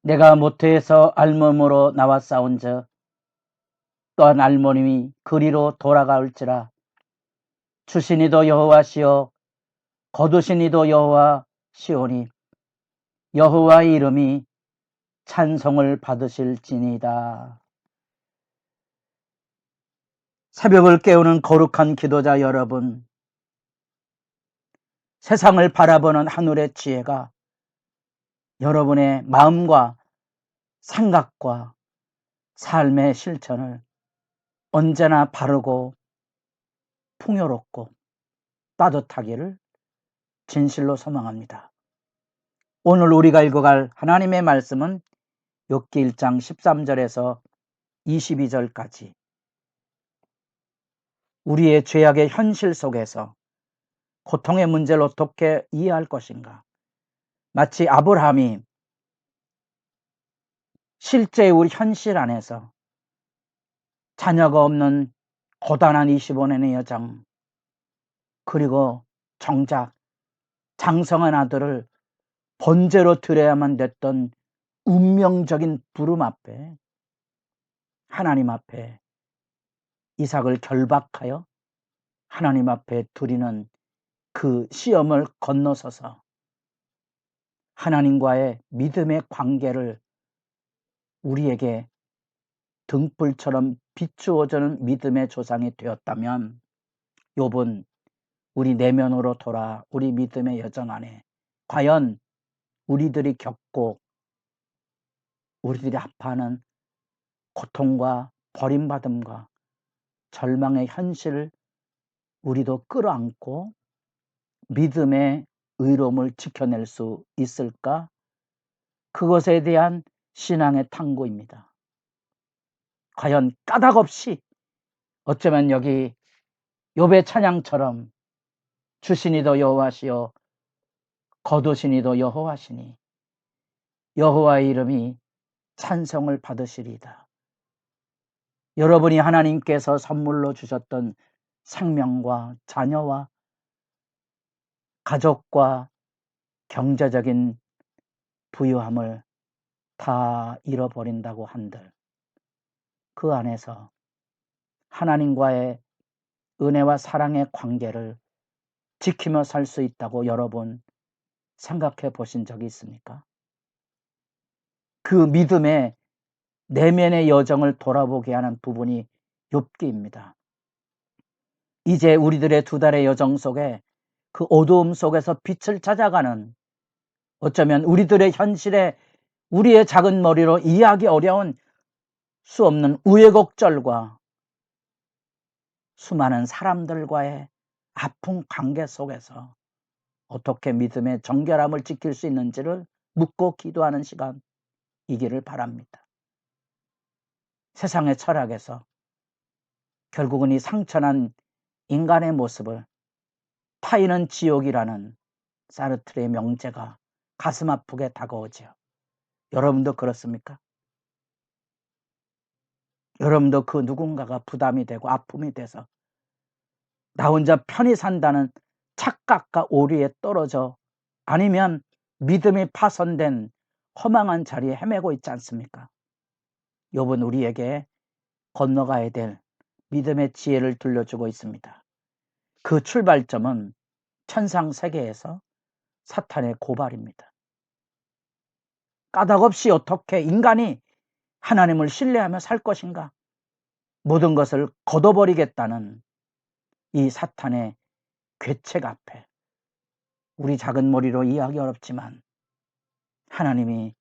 내가 모태에서 알몸으로 나와 싸운즉 또한 알몸이 그리로 돌아가올지라. 주신 이도 여호와시요 거두신 이도 여호와시오니 여호와의 이름이 찬송을 받으실지니이다. 새벽을 깨우는 거룩한 기도자 여러분, 세상을 바라보는 하늘의 지혜가 여러분의 마음과 생각과 삶의 실천을 언제나 바르고 풍요롭고 따뜻하기를 진실로 소망합니다. 오늘 우리가 읽어갈 하나님의 말씀은 욥기 1장 13절에서 22절까지 우리의 죄악의 현실 속에서 고통의 문제를 어떻게 이해할 것인가. 마치 아브라함이 실제 우리 현실 안에서 자녀가 없는 고단한 25년의 여정, 그리고 정작 장성한 아들을 번제로 드려야만 됐던 운명적인 부름 앞에, 하나님 앞에 이삭을 결박하여 하나님 앞에 드리는 그 시험을 건너서서 하나님과의 믿음의 관계를 우리에게 등불처럼 비추어주는 믿음의 조상이 되었다면, 욥은 우리 내면으로 돌아 우리 믿음의 여정 안에 과연 우리들이 겪고 우리들이 아파하는 고통과 버림받음과 절망의 현실을 우리도 끌어안고 믿음의 의로움을 지켜낼 수 있을까? 그것에 대한 신앙의 탐구입니다. 과연 까닭없이, 어쩌면 여기 욥의 찬양처럼 주신 이도 여호와시요 거두신 이도 여호와시니 여호와의 이름이 찬송을 받으시리이다. 여러분이 하나님께서 선물로 주셨던 생명과 자녀와 가족과 경제적인 부유함을 다 잃어버린다고 한들 그 안에서 하나님과의 은혜와 사랑의 관계를 지키며 살 수 있다고 여러분 생각해 보신 적이 있습니까? 그 믿음의 내면의 여정을 돌아보게 하는 부분이 욥기입니다. 이제 우리들의 두 달의 여정 속에 그 어두움 속에서 빛을 찾아가는, 어쩌면 우리들의 현실에 우리의 작은 머리로 이해하기 어려운 수 없는 우여곡절과 수많은 사람들과의 아픈 관계 속에서 어떻게 믿음의 정결함을 지킬 수 있는지를 묻고 기도하는 시간이기를 바랍니다. 세상의 철학에서 결국은 이 상처난 인간의 모습을 타인은 지옥이라는 사르트르의 명제가 가슴 아프게 다가오죠. 여러분도 그렇습니까? 여러분도 그 누군가가 부담이 되고 아픔이 돼서 나 혼자 편히 산다는 착각과 오류에 떨어져, 아니면 믿음이 파손된 허망한 자리에 헤매고 있지 않습니까? 욥은 우리에게 건너가야 될 믿음의 지혜를 들려주고 있습니다. 그 출발점은 천상 세계에서 사탄의 고발입니다. 까닭없이 어떻게 인간이 하나님을 신뢰하며 살 것인가? 모든 것을 걷어버리겠다는 이 사탄의 괴책 앞에 우리 작은 머리로 이해하기 어렵지만 하나님이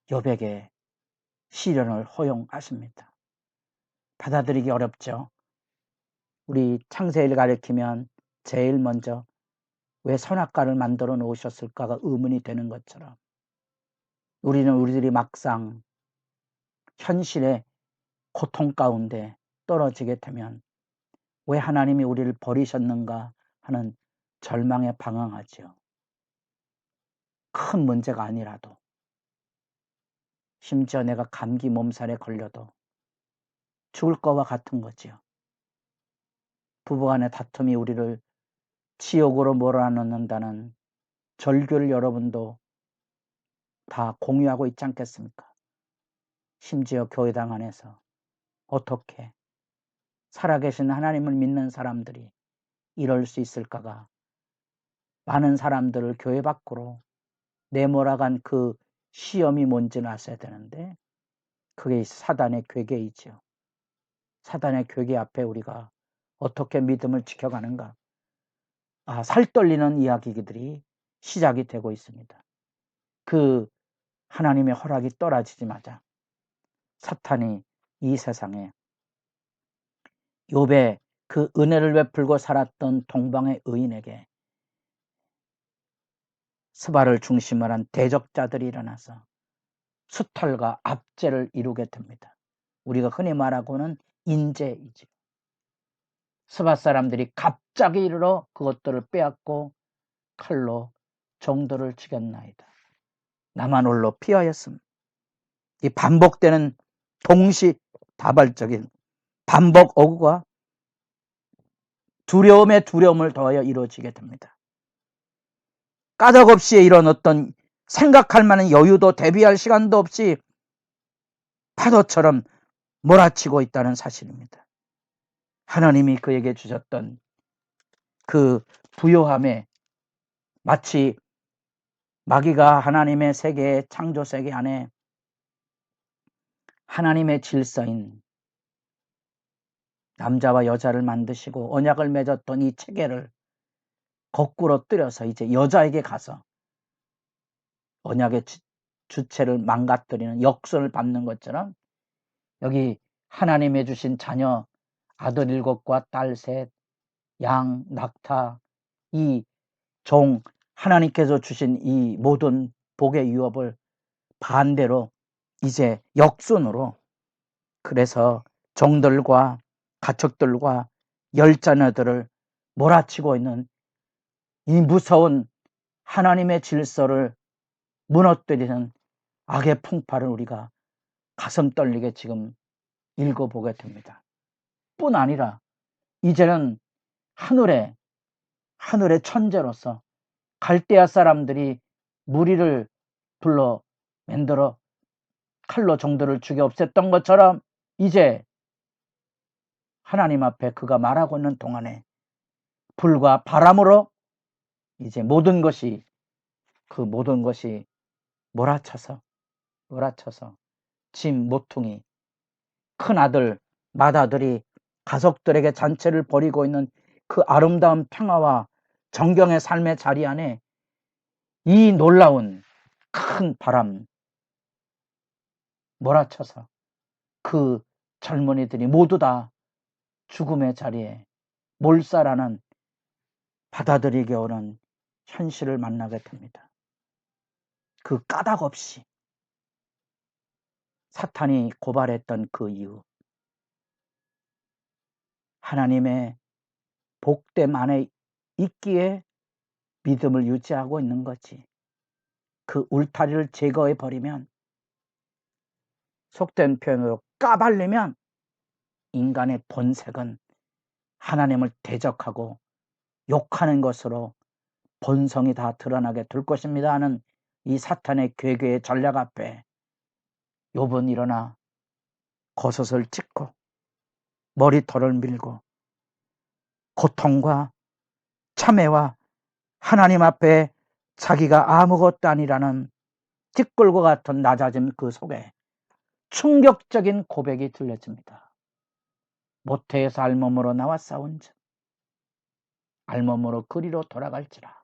욥에게 시련을 허용하십니다. 받아들이기 어렵죠. 우리 창세기를 가리키면 제일 먼저 왜 선악과를 만들어 놓으셨을까가 의문이 되는 것처럼, 우리들이 막상 현실의 고통 가운데 떨어지게 되면 왜 하나님이 우리를 버리셨는가 하는 절망에 방황하죠. 큰 문제가 아니라도, 심지어 내가 감기 몸살에 걸려도 죽을 거와 같은 거지요. 부부간의 다툼이 우리를 지옥으로 몰아넣는다는 절규를 여러분도 다 공유하고 있지 않겠습니까? 심지어 교회당 안에서 어떻게 살아계신 하나님을 믿는 사람들이 이럴 수 있을까가 많은 사람들을 교회 밖으로 내몰아간 그 시험이 뭔지는 아셔야 되는데 그게 사단의 괴계이죠. 사단의 괴계 앞에 우리가 어떻게 믿음을 지켜가는가? 살 떨리는 이야기들이 시작이 되고 있습니다. 그 하나님의 허락이 떨어지자마자 사탄이 이 세상에 욥의 그 은혜를 베풀고 살았던 동방의 의인에게 스바를 중심으로 한 대적자들이 일어나서 수탈과 압제를 이루게 됩니다. 우리가 흔히 말하고는 인재이죠. 스바 사람들이 갑자기 이르러 그것들을 빼앗고 칼로 종들을 죽였나이다. 나만 홀로 피하였음. 이 반복되는 동시다발적인 반복 어구가 두려움에 두려움을 더하여 이루어지게 됩니다. 까닭없이 이런 어떤 생각할 만한 여유도 대비할 시간도 없이 파도처럼 몰아치고 있다는 사실입니다. 하나님이 그에게 주셨던 그 부요함에 마치 마귀가 하나님의 세계, 창조 세계 안에 하나님의 질서인 남자와 여자를 만드시고 언약을 맺었던 이 체계를 거꾸로 뜨려서 이제 여자에게 가서 언약의 주체를 망가뜨리는 역선을 밟는 것처럼 여기 하나님의 주신 자녀 아들 7과 딸 3, 양, 낙타, 이 종 하나님께서 주신 이 모든 복의 유업을 반대로 이제 역순으로 그래서 종들과 가축들과 열자녀들을 몰아치고 있는 이 무서운 하나님의 질서를 무너뜨리는 악의 풍파를 우리가 가슴 떨리게 지금 읽어보게 됩니다. 뿐 아니라 이제는 하늘의 천재로서 갈대아 사람들이 무리를 불러 만들어 칼로 종들을 죽여 없앴던 것처럼 이제 하나님 앞에 그가 말하고 있는 동안에 불과 바람으로 이제 모든 것이 몰아쳐서 짐 모퉁이 큰 아들 맏아들이 가족들에게 잔치를 벌이고 있는 그 아름다운 평화와 정경의 삶의 자리 안에 이 놀라운 큰 바람 몰아쳐서 그 젊은이들이 모두 다 죽음의 자리에 몰살하는 받아들이기 어려운 현실을 만나게 됩니다. 그 까닭 없이 사탄이 고발했던 그 이유, 하나님의 복됨 안에 있기에 믿음을 유지하고 있는 거지. 그 울타리를 제거해 버리면, 속된 표현으로 까발리면 인간의 본색은 하나님을 대적하고 욕하는 것으로 본성이 다 드러나게 될 것입니다 하는 이 사탄의 괴계의 전략 앞에 욥은 일어나 겉옷을 찢고 머리털을 밀고 고통과 참회와 하나님 앞에 자기가 아무것도 아니라는 찌끌과 같은 낮아짐 그 속에 충격적인 고백이 들려집니다. 모태에서 알몸으로 나와 싸운즉 알몸으로 그리로 돌아갈지라.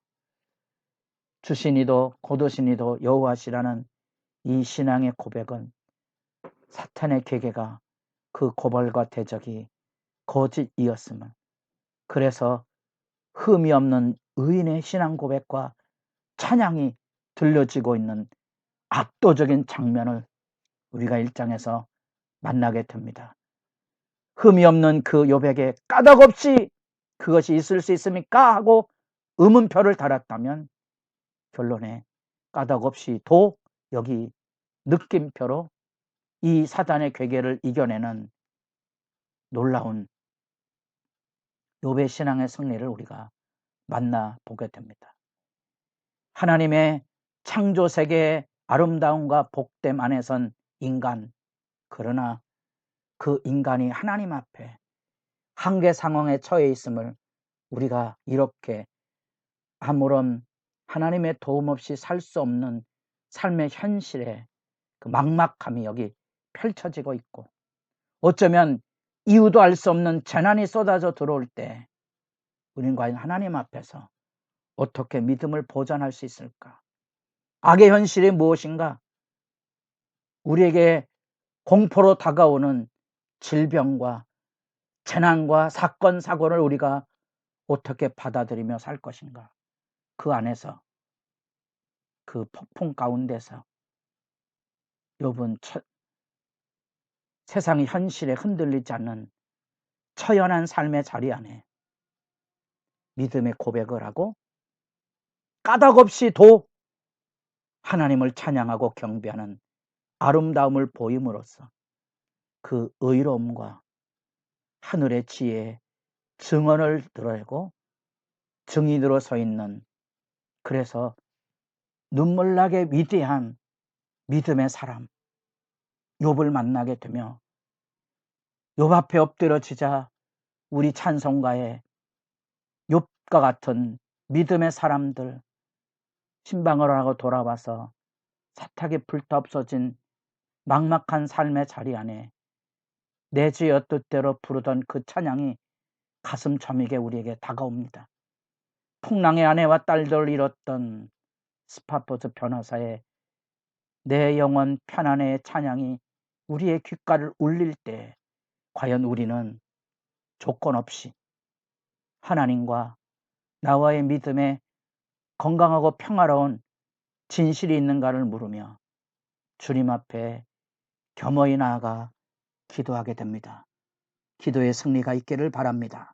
주시니도 고도시니도 여호와시라는 이 신앙의 고백은 사탄의 계계가 그 고발과 대적이 거짓이었음을, 그래서 흠이 없는 의인의 신앙 고백과 찬양이 들려지고 있는 압도적인 장면을 우리가 1장에서 만나게 됩니다. 흠이 없는 그 욥에게 까닭없이 그것이 있을 수 있습니까? 하고 의문표를 달았다면 결론에 까닭없이도 여기 느낌표로 이 사단의 괴계를 이겨내는 놀라운 욥의 신앙의 승리를 우리가 만나보게 됩니다. 하나님의 창조 세계에 아름다움과 복됨 안에 선 인간, 그러나 그 인간이 하나님 앞에 한계 상황에 처해 있음을 우리가 이렇게 아무런 하나님의 도움 없이 살 수 없는 삶의 현실에 그 막막함이 여기 펼쳐지고 있고, 어쩌면 이유도 알 수 없는 재난이 쏟아져 들어올 때 우리는 과연 하나님 앞에서 어떻게 믿음을 보존할 수 있을까? 악의 현실이 무엇인가? 우리에게 공포로 다가오는 질병과 재난과 사건 사고를 우리가 어떻게 받아들이며 살 것인가? 그 안에서, 그 폭풍 가운데서 여러분, 세상의 현실에 흔들리지 않는 처연한 삶의 자리 안에 믿음의 고백을 하고 까닭없이 하나님을 찬양하고 경배하는 아름다움을 보임으로써 그 의로움과 하늘의 지혜의 증언을 드러내고 증인으로 서 있는, 그래서 눈물나게 위대한 믿음의 사람 욥을 만나게 되며 욥 앞에 엎드려지자 우리 찬송가에 욥과 같은 믿음의 사람들 신방을 하고 돌아와서 사탁에 불타 없어진 막막한 삶의 자리 안에 내 주여 뜻대로 부르던 그 찬양이 가슴 저미게 우리에게 다가옵니다. 풍랑의 아내와 딸들을 잃었던 스파포드 변호사의 내 영혼 편안의 찬양이 우리의 귓가를 울릴 때 과연 우리는 조건 없이 하나님과 나와의 믿음에 건강하고 평화로운 진실이 있는가를 물으며 주님 앞에 겸허히 나아가 기도하게 됩니다. 기도의 승리가 있기를 바랍니다.